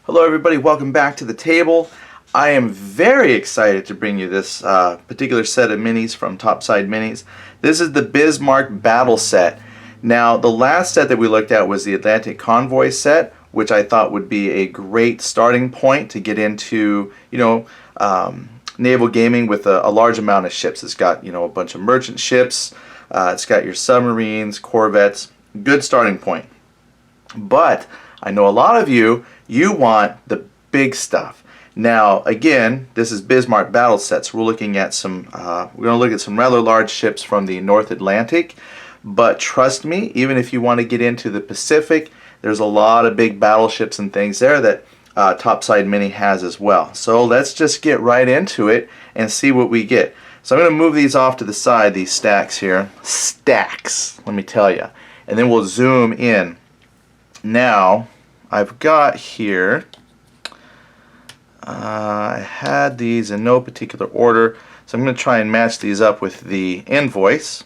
Hello everybody, welcome back to the table. I am very excited to bring you this particular set of minis from Topside Minis. This is the Bismarck battle set. Now the last set that we looked at was the Atlantic Convoy set, which I thought would be a great starting point to get into, naval gaming with a large amount of ships. It's got, a bunch of merchant ships, it's got your submarines, corvettes, good starting point. But I know a lot of you want the big stuff. Now, again, this is Bismarck battle sets. We're looking at some, we're going to look at some rather large ships from the North Atlantic. But trust me, even if you want to get into the Pacific, there's a lot of big battleships and things there that Topside Mini has as well. So let's just get right into it and see what we get. So I'm going to move these off to the side, these stacks here. Stacks, let me tell you. And then we'll zoom in. Now, I've got here, I had these in no particular order, so I'm going to try and match these up with the invoice.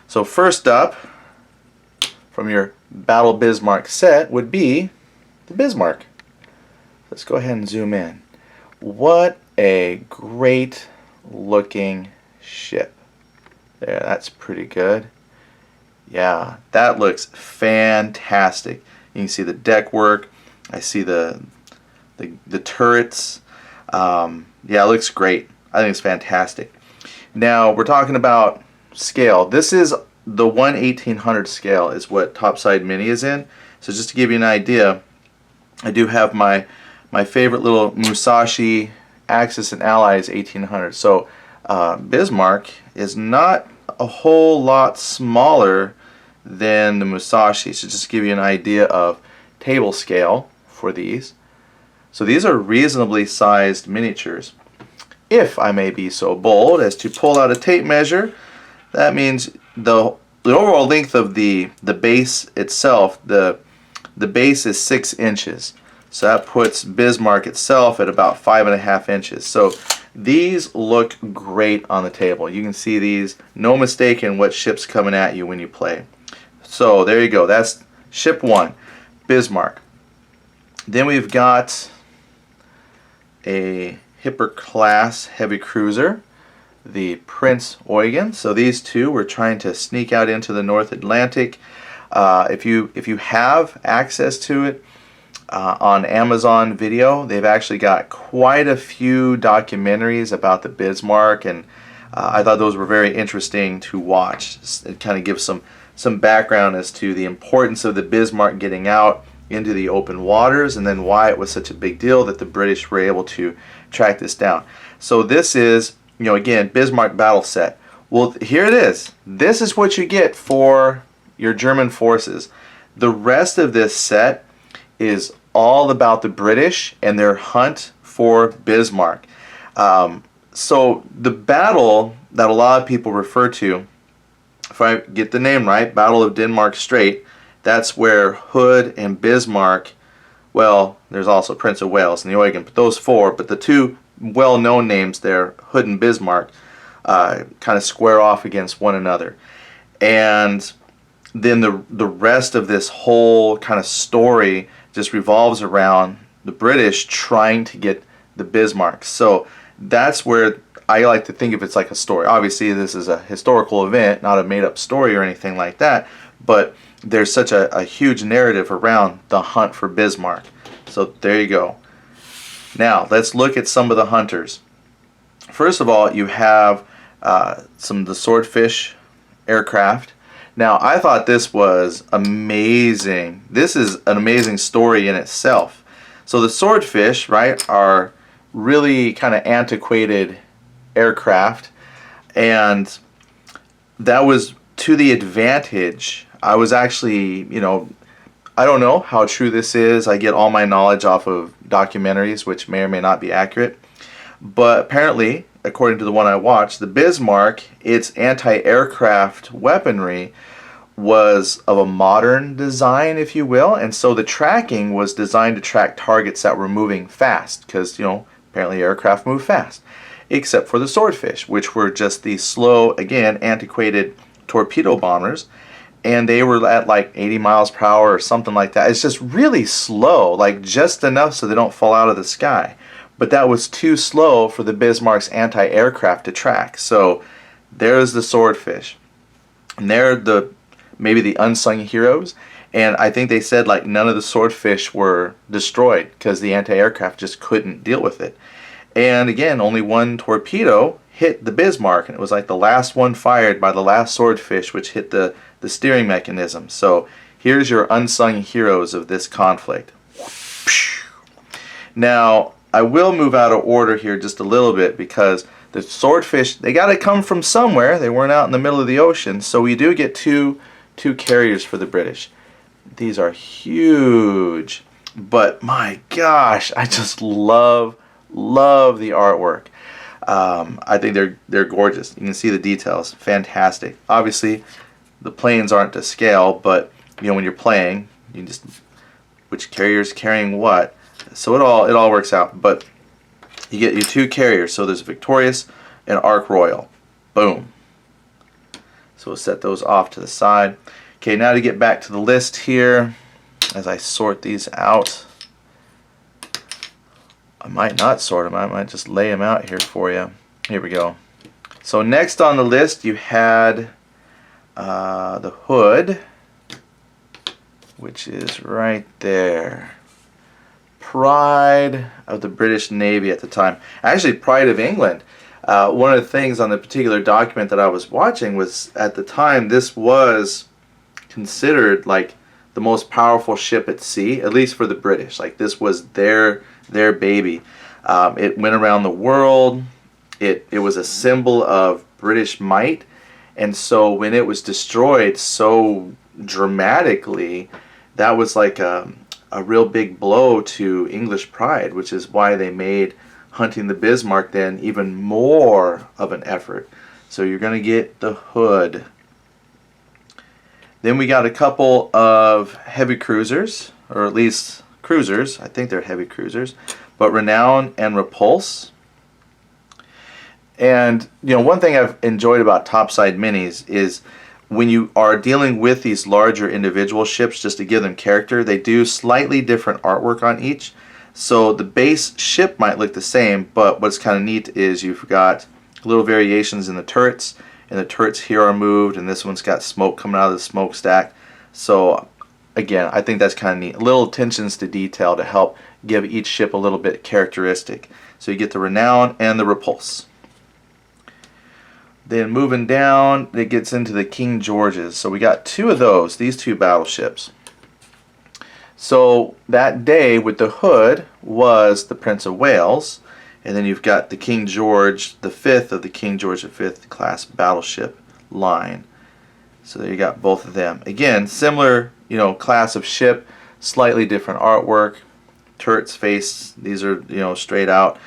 So first up, from your Battle Bismarck set, would be the Bismarck. Let's go ahead and zoom in. What a great looking ship. There, that's pretty good. Yeah, that looks fantastic. You can see the deck work. I see the turrets. Yeah, it looks great. I think it's fantastic. Now we're talking about scale. This is the 1/1800 scale is what Topside Mini is in. So just to give you an idea, I do have my favorite little Musashi Axis and Allies 1800. So Bismarck is not a whole lot smaller than the Musashi. So just to give you an idea of table scale for these. So these are reasonably sized miniatures. If I may be so bold as to pull out a tape measure, that means the overall length of the base itself, the base is 6 inches. So that puts Bismarck itself at about 5.5 inches. So these look great on the table. You can see these, no mistake in what ship's coming at you when you play. So there you go, that's ship 1, Bismarck. Then we've got a Hipper class heavy cruiser, the Prince Eugen. So these two we're trying to sneak out into the North Atlantic. If you have access to it on Amazon Video, they've actually got quite a few documentaries about the Bismarck, and I thought those were very interesting to watch. It kind of gives some background as to the importance of the Bismarck getting out into the open waters, and then why it was such a big deal that the British were able to track this down. So this is, again, Bismarck battle set. Well, here it is. This is what you get for your German forces. The rest of this set is all about the British and their hunt for Bismarck. So the battle that a lot of people refer to, if I get the name right, Battle of Denmark Strait, that's where Hood and Bismarck, well, there's also Prince of Wales and the Eugen, but those four, but the two well-known names there, Hood and Bismarck, kind of square off against one another. And then the rest of this whole kind of story just revolves around the British trying to get the Bismarck. So that's where I like to think of it's like a story. Obviously this is a historical event, not a made-up story or anything like that, but there's such a huge narrative around the hunt for Bismarck. So there you go. Now let's look at some of the hunters. First of all, you have some of the Swordfish aircraft. Now I thought this was amazing. This is an amazing story in itself. So the Swordfish, right, are really kind of antiquated aircraft, and that was to the advantage. I was actually, I don't know how true this is. I get all my knowledge off of documentaries, which may or may not be accurate. But apparently, according to the one I watched, the Bismarck, its anti-aircraft weaponry was of a modern design, if you will. And so the tracking was designed to track targets that were moving fast, because, apparently aircraft move fast. Except for the Swordfish, which were just these slow, again, antiquated torpedo bombers. and they were at like 80 miles per hour or something like that. It's just really slow, like just enough so they don't fall out of the sky. But that was too slow for the Bismarck's anti-aircraft to track. So there's the swordfish. And they're maybe the unsung heroes. And I think they said like none of the swordfish were destroyed because the anti-aircraft just couldn't deal with it. And again, only one torpedo hit the Bismarck, and it was like the last one fired by the last swordfish, which hit the steering mechanism. So here's your unsung heroes of this conflict. Now, I will move out of order here just a little bit because the swordfish, they got to come from somewhere. They weren't out in the middle of the ocean. So we do get two carriers for the British. These are huge, but my gosh, I just love the artwork. I think they're gorgeous. You can see the details, fantastic. Obviously, the planes aren't to scale, but you know when you're playing, you just which carrier's carrying what. So it all works out. But you get your two carriers. So there's Victorious and Ark Royal. Boom. So we'll set those off to the side. Okay, now to get back to the list here, as I sort these out. I might not sort them. I might just lay them out here for you. Here we go. So next on the list you had the Hood, which is right there. Pride of the British Navy at the time. Actually, Pride of England. One of the things on the particular document that I was watching was at the time this was considered like the most powerful ship at sea, at least for the British. Like this was their baby. It went around the world. It was a symbol of British might, and so when it was destroyed so dramatically, that was like a real big blow to English pride, which is why they made hunting the Bismarck then even more of an effort. So you're going to get the Hood. Then we got a couple of heavy cruisers, or at least cruisers. I think they're heavy cruisers, but Renown and Repulse. And you know, one thing I've enjoyed about Topside minis is when you are dealing with these larger individual ships, just to give them character, they do slightly different artwork on each. So the base ship might look the same, but what's kind of neat is you've got little variations in the turrets, and the turrets here are moved, and this one's got smoke coming out of the smokestack. So again, I think that's kind of neat. Little attentions to detail to help give each ship a little bit characteristic. So you get the Renown and the Repulse. Then moving down, it gets into the King Georges. So we got two of those, these two battleships. So that day with the Hood was the Prince of Wales, and then you've got the King George, the fifth of the King George V class battleship line. So there you got both of them. Again, similar, you know, class of ship, slightly different artwork. Turrets face, these are, you know, straight out.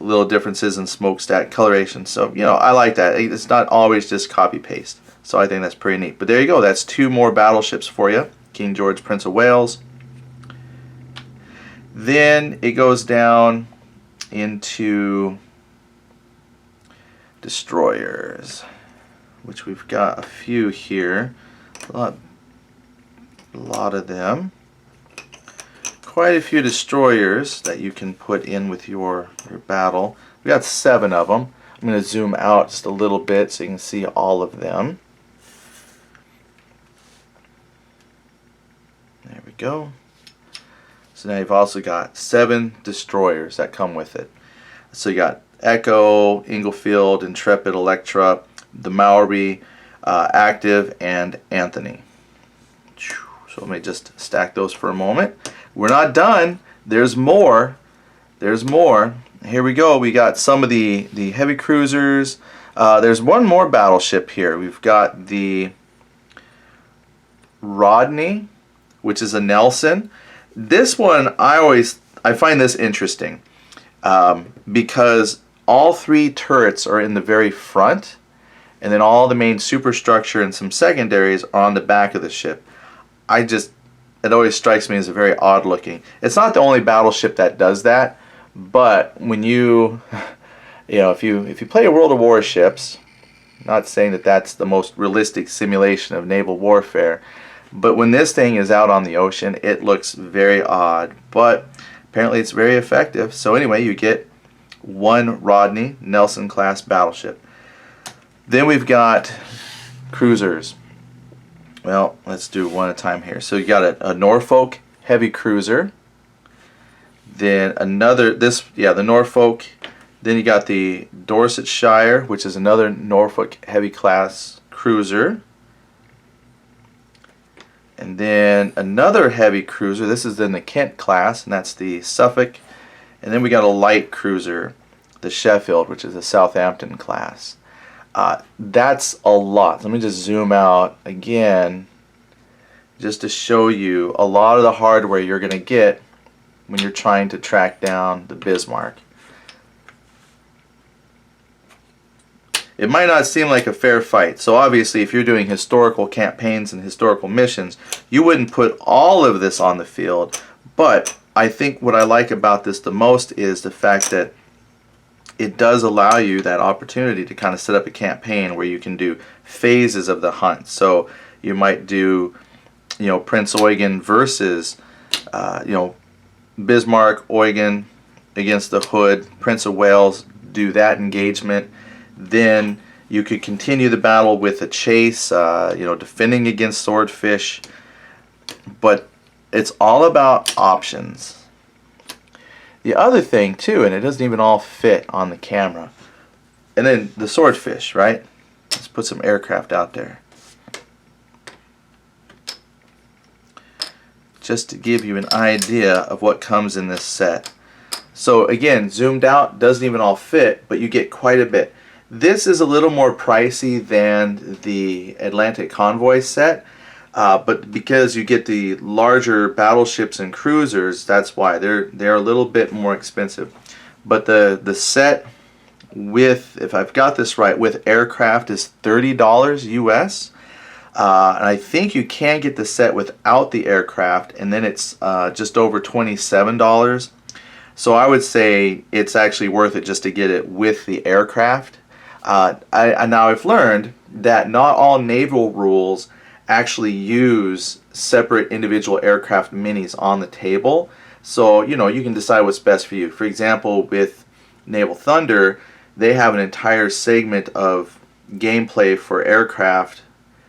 Little differences in smokestack coloration. So, you know, I like that. It's not always just copy paste. So I think that's pretty neat. But there you go. That's two more battleships for you. King George, Prince of Wales. Then it goes down into destroyers, which we've got a few here. A lot of them. Quite a few destroyers that you can put in with your battle. We got 7 of them. I'm going to zoom out just a little bit so you can see all of them. There we go. So now you've also got 7 destroyers that come with it. So you got Echo, Inglefield, Intrepid, Electra, the Maori, Active, and Anthony. So let me just stack those for a moment. We're not done. There's more. There's more. Here we go. We got some of the heavy cruisers. There's one more battleship here. We've got the Rodney, which is a Nelson. This one, I find this interesting because all 3 turrets are in the very front, and then all the main superstructure and some secondaries are on the back of the ship. It always strikes me as a very odd looking. It's not the only battleship that does that, but when you know, if you play World of Warships, Not saying that that's the most realistic simulation of naval warfare, but when this thing is out on the ocean, it looks very odd, but apparently it's very effective. So anyway, you get one Rodney Nelson class battleship. Then we've got cruisers. Well, let's do one at a time here. So you got a Norfolk heavy cruiser. Then another, the Norfolk. Then you got the Dorsetshire, which is another Norfolk heavy class cruiser. And then another heavy cruiser. This is in the Kent class, and that's the Suffolk. And then we got a light cruiser, the Sheffield, which is the Southampton class. That's a lot. Let me just zoom out again just to show you a lot of the hardware you're going to get when you're trying to track down the Bismarck. It might not seem like a fair fight. So obviously if you're doing historical campaigns and historical missions, you wouldn't put all of this on the field. But I think what I like about this the most is the fact that it does allow you that opportunity to kind of set up a campaign where you can do phases of the hunt. So you might do, Prince Eugen versus, Bismarck, Eugen against the Hood, Prince of Wales, do that engagement. Then you could continue the battle with a chase, defending against swordfish. But it's all about options. The other thing too, and it doesn't even all fit on the camera, and then the swordfish, right? Let's put some aircraft out there. Just to give you an idea of what comes in this set. So again, zoomed out, doesn't even all fit, but you get quite a bit. This is a little more pricey than the Atlantic Convoy set. But because you get the larger battleships and cruisers, that's why they're a little bit more expensive. But the set with, if I've got this right, with aircraft is $30 US. And I think you can get the set without the aircraft, and then it's just over $27. So I would say it's actually worth it just to get it with the aircraft. Now I've learned that not all naval rules actually use separate individual aircraft minis on the table. So, you can decide what's best for you. For example, with Naval Thunder, they have an entire segment of gameplay for aircraft,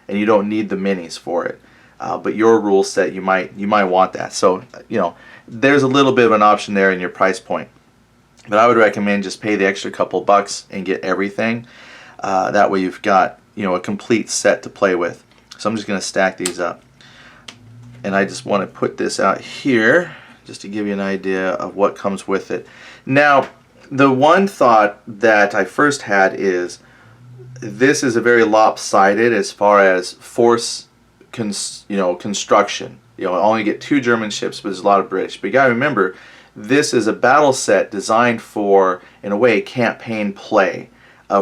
and you don't need the minis for it. But your rule set, you might want that. So, there's a little bit of an option there in your price point. But I would recommend just pay the extra couple bucks and get everything. That way you've got, a complete set to play with. So I'm just going to stack these up. And I just want to put this out here just to give you an idea of what comes with it. Now, the one thought that I first had is this is a very lopsided as far as force construction. I only get 2 German ships, but there's a lot of British. But you got to remember, this is a battle set designed for, in a way, campaign play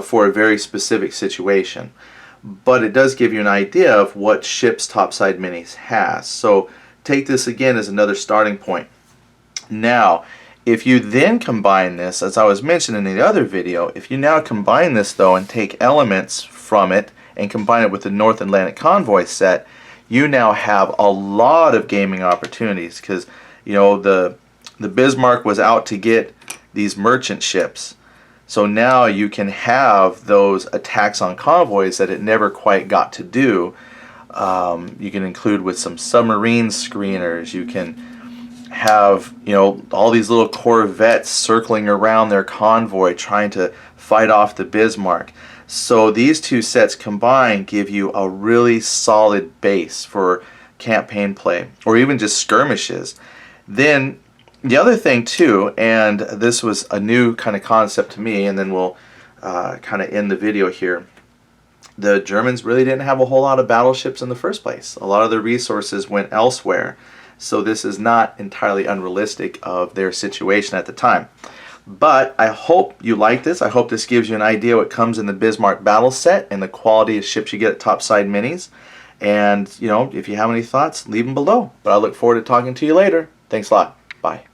for a very specific situation. But it does give you an idea of what ships Topside Minis has. So take this again as another starting point. Now, if you then combine this, as I was mentioning in the other video, if you now combine this though and take elements from it and combine it with the North Atlantic Convoy set, you now have a lot of gaming opportunities, because the Bismarck was out to get these merchant ships. So now you can have those attacks on convoys that it never quite got to do. You can include with some submarine screeners. You can have, all these little corvettes circling around their convoy trying to fight off the Bismarck. So these two sets combined give you a really solid base for campaign play, or even just skirmishes. Then the other thing too, and this was a new kind of concept to me, and then we'll kind of end the video here. The Germans really didn't have a whole lot of battleships in the first place. A lot of their resources went elsewhere. So this is not entirely unrealistic of their situation at the time. But I hope you like this. I hope this gives you an idea what comes in the Bismarck battle set and the quality of ships you get at Topside Minis. And, if you have any thoughts, leave them below. But I look forward to talking to you later. Thanks a lot. Bye.